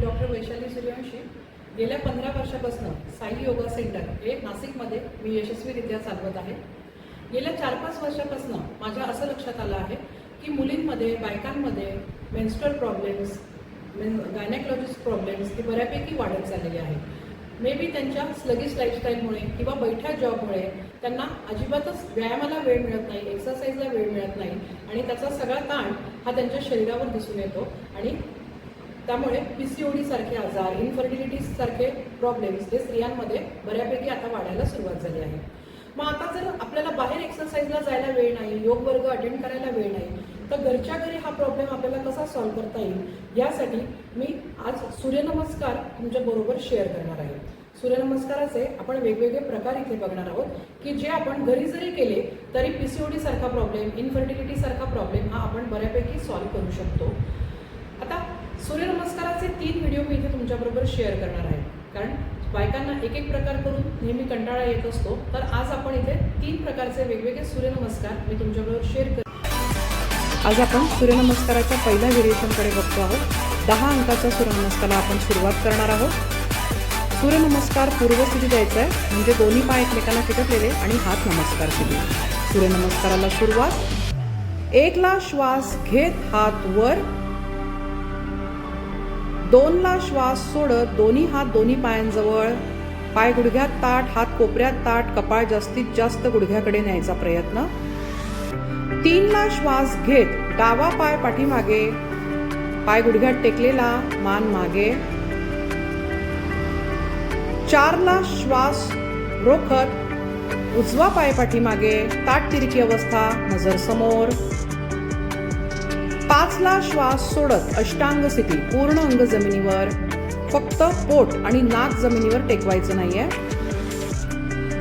Doctor Vaishali Suryavanshi गेल्या 15 वर्षापासून Sai yoga centre हे नाशिकमध्ये मी यशस्वीरित्या चालवत आहे। गेल्या 4-5 वर्षापासून माझ्या असं लक्षात आलं आहे की मुलींमध्ये बायकांमध्ये मेन्स्ट्रुअल प्रॉब्लेम्स गायनेकोलॉजिस्ट प्रॉब्लेम्स हे बऱ्यापैकी वाढत चाललेले आहेत। मे बी त्यांच्या स्लगिश लाईफस्टाईलमुळे किंवा बैठ्या जॉबमुळे त्यांना अजिबातच व्यायामाला वेळ मिळत नाही, एक्सरसाइजला वेळ मिळत नाही आणि त्याचा सगळा ताण हा त्यांच्या शरीरावर दिसून येतो आणि त्यामुळे PCOD सारखे आजार, इन्फर्टिलिटी सारखे प्रॉब्लेम्स हे स्त्रियांमध्ये बऱ्यापैकी आता वाढायला सुरुवात झाली आहे। मग आता जर आपल्याला बाहेर एक्सरसाइजला जायला वेळ नाही, योग वर्ग अटेंड करायला वेळ नाही, तर घरच्या घरी हा प्रॉब्लेम आपल्याला कसा सॉल्व्ह करता येईल यासाठी मी आज सूर्यनमस्कार तुमच्या बरोबर शेअर करणार आहे। सूर्यनमस्काराचे आपण वेगवेगळे प्रकार इथे बघणार आहोत की जे आपण घरी जरी केले तरी PCOD सारखा प्रॉब्लेम, इन्फर्टिलिटी सारखा प्रॉब्लेम हा आपण बऱ्यापैकी सॉल्व्ह करू शकतो। आता सूर्यनमस्काराचे 3 व्हिडिओ मी इथे तुमच्याबरोबर शेअर करणार आहे, कारण बायकांना एक प्रकार करून नेहमी कंटाळा येत असतो। तर आज आपण इथे 3 प्रकारचे वेगवेगळे सूर्यनमस्कार मी तुमच्याबरोबर शेअर करते। आज आपण सूर्यनमस्काराच्या पहिल्या व्हेरिएशनकडे बघतो आहोत। 10 अंकाच्या सूर्यनमस्काराला आपण सुरुवात करणार आहोत। सूर्यनमस्कार पूर्वस्थिती द्यायचा आहे, म्हणजे दोन्ही पाय एकमेकांना चिटकलेले आणि हात नमस्कार केले। सूर्यनमस्काराला सुरुवात। 1 ला श्वास घेत हात वर, 2 ला श्वास सोडत दोन्ही हात दोन्ही पायांजवळ, पाय गुडघ्यात ताठ, हात कोपऱ्यात ताठ, कपाळ जास्तीत जास्त गुडघ्याकडे न्यायचा प्रयत्न। 3 ला श्वास घेत डावा पाय पाठीमागे, पाय गुडघ्यात टेकलेला, मान मागे। 4 ला श्वास रोखत उजवा पाय पाठीमागे, ताठ तिरकी अवस्था, नजर समोर। 5 ला श्वास सोडत अष्टांग स्थिती, पूर्ण अंग जमिनीवर, फक्त पोट आणि नाक जमिनीवर टेकवायचं नाहीये।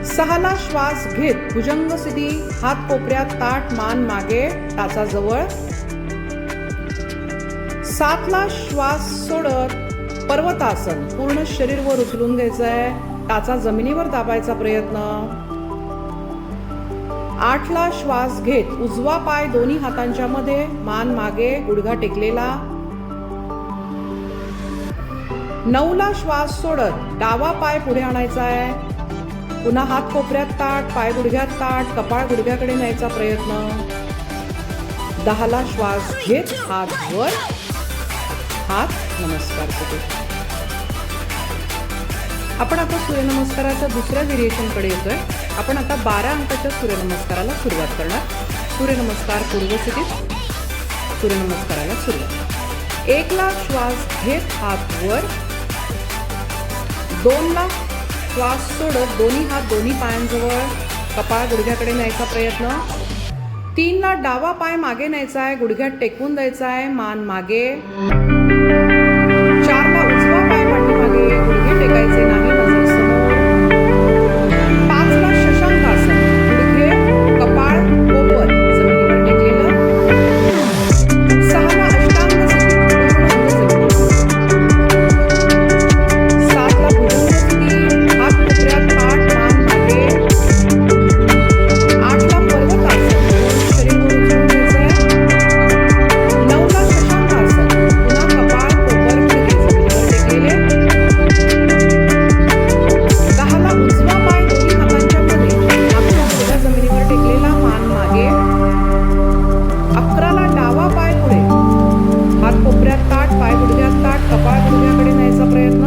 6 ला श्वास घेत भुजंग स्थिती, हात कोपऱ्यात ताठ, मान मागे, टाचाजवळ। 7 ला श्वास सोडत पर्वतासन, पूर्ण शरीर वर उचलून घ्यायचं आहे, टाचा जमिनीवर दाबायचा प्रयत्न। 8 ला श्वास घेत उजवा पाय दोन्ही हातांच्या मध्ये, मान मागे, गुडघा टेकलेला। 9 ला श्वास सोडत डावा पाय पुढे आणायचा आहे, पुन्हा हात कोपऱ्यात ताठ, पाय गुडघ्यात ताठ, कपाळ गुडघ्याकडे न्यायचा प्रयत्न। 10 ला श्वास घेत हात वर, हात नमस्कार करू। आपण आता सूर्यनमस्काराच्या दुसऱ्या व्हेरिएशनकडे येतोय। आपण आता 12 अंकाच्या सूर्यनमस्काराला सुरुवात करणार। सूर्यनमस्कार पूर्वस्थितीत। सूर्यनमस्काराला सुरुवात। 1 ला श्वास घेत हात वर, 2 ला श्वास सोडत दोन्ही हात दोन्ही पायांजवळ, कपाळ गुडघ्याकडे न्यायचा प्रयत्न। 3 ला डावा पाय मागे न्यायचा आहे, गुडघ्यात टेकवून द्यायचा आहे, मान मागे। 4 ला उजवा पाय पाठीमागे, गुडघे टेकायचे नाही, नजर समोर। 5 ला शशांकासन, गुडघे कपाळ कोपर जमिनीवर टेकलेलं। 6 ला अष्टांग स्थिती, पूर्ण अंग जमिनीवर। 7 ला भुजंग स्थिती, हात कोपऱ्यात ताठ, मान मागे। 8 ला पर्वतासन, शरीर वर उचलून घ्यायचंय। 9 ला शशांकासन, पुन्हा कपाळ कोपर गुडघे जमिनीवर टेकलेले। 10 ला उजवा पाय दोन्ही हातांच्या मध्ये, मागचा गुडघा जमिनीवर टेकलेला, मान मागे। 11 ला डावा पाय पुढे, हात कोपऱ्यात ताठ, पाय गुडघ्यात ताठ, कपाळ गुडघ्याकडे न्यायचा प्रयत्न।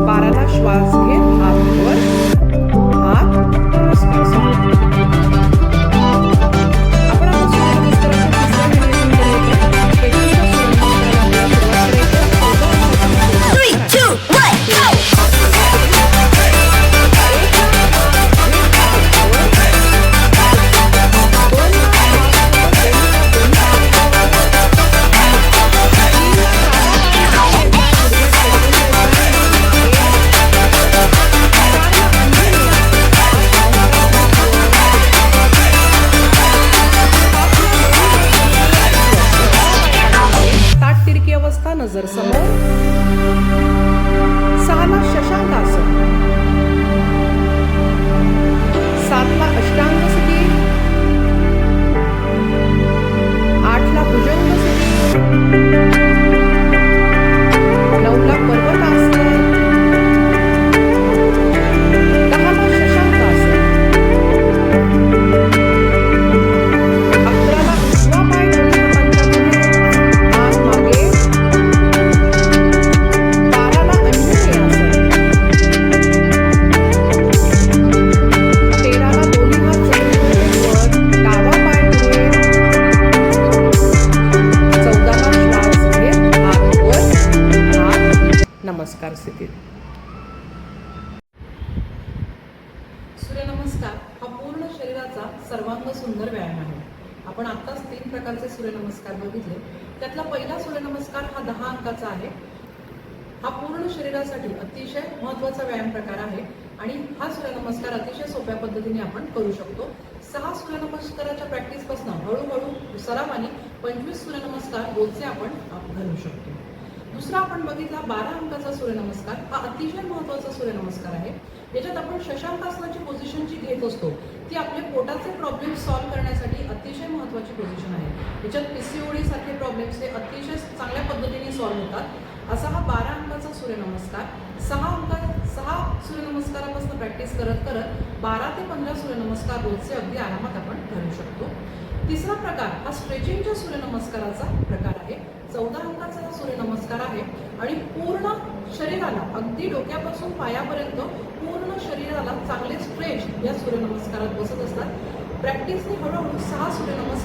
12 ला श्वास घेत हात वर, हात नमस्कार सोडून। आपण आता सूर्यनमस्काराच्या तिसऱ्या व्हेरिएशनकडे येतो। पेटीच्या सूर्यनमस्काराला आपल्याला सुरुवात करायची आहे। 14 अंकाचा 3, 2, 1, go! ताठ तिरकी अवस्था, नजर समोर। 6 ला शशांकासन, 7 ला अष्टांग स्थिती, 8 ला भुजंग स्थिती, 9 नमस्कार स्थितीत. सूर्यनमस्कार हा पूर्ण शरीराचा सर्वांग सुंदर व्यायाम आहे. आपण आत्ताच 3 प्रकारचे सूर्यनमस्कार बघितले. त्यातला पहिला सूर्यनमस्कार हा 10 अंकाचा आहे. हा पूर्ण शरीरासाठी अतिशय महत्त्वाचा व्यायाम प्रकार आहे आणि हा सूर्यनमस्कार अतिशय सोप्या पद्धतीने आपण करू शकतो. 6 सूर्यनमस्काराच्या प्रॅक्टिसपासून हळूहळू सरावाने 25 सूर्यनमस्कार रोजचे आपण घालू शकतो. दुसरा आपण बघितला 12 अंकाचा सूर्यनमस्कार. हा अतिशय महत्त्वाचा सूर्यनमस्कार आहे. याच्यात आपण शशांकासनाची पोझिशन जी घेत असतो ती आपले पोटाचे प्रॉब्लेम सॉल्व्ह करण्यासाठी अतिशय महत्त्वाची पोझिशन आहे. याच्यात PCOD सारखे प्रॉब्लेम्स हे अतिशय चांगल्या पद्धतीने सॉल्व्ह होतात. असा हा 12 अंकाचा सूर्यनमस्कार 6 सूर्यनमस्कारापासून प्रॅक्टिस करत करत 12 ते 15 सूर्यनमस्कार रोजचे अगदी आरामात आपण घालू शकतो. तिसरा प्रकार हा स्ट्रेचिंगच्या सूर्यनमस्काराचा प्रकार आहे. 14 अंकाचा हा सूर्यनमस्कार आहे आणि पूर्ण शरीराला अगदी डोक्यापासून पायापर्यंत पूर्ण शरीराला चांगले स्ट्रेच या सूर्यनमस्कारात बसत असतात. प्रॅक्टिसने हळूहळू 6 सूर्यनमस्कार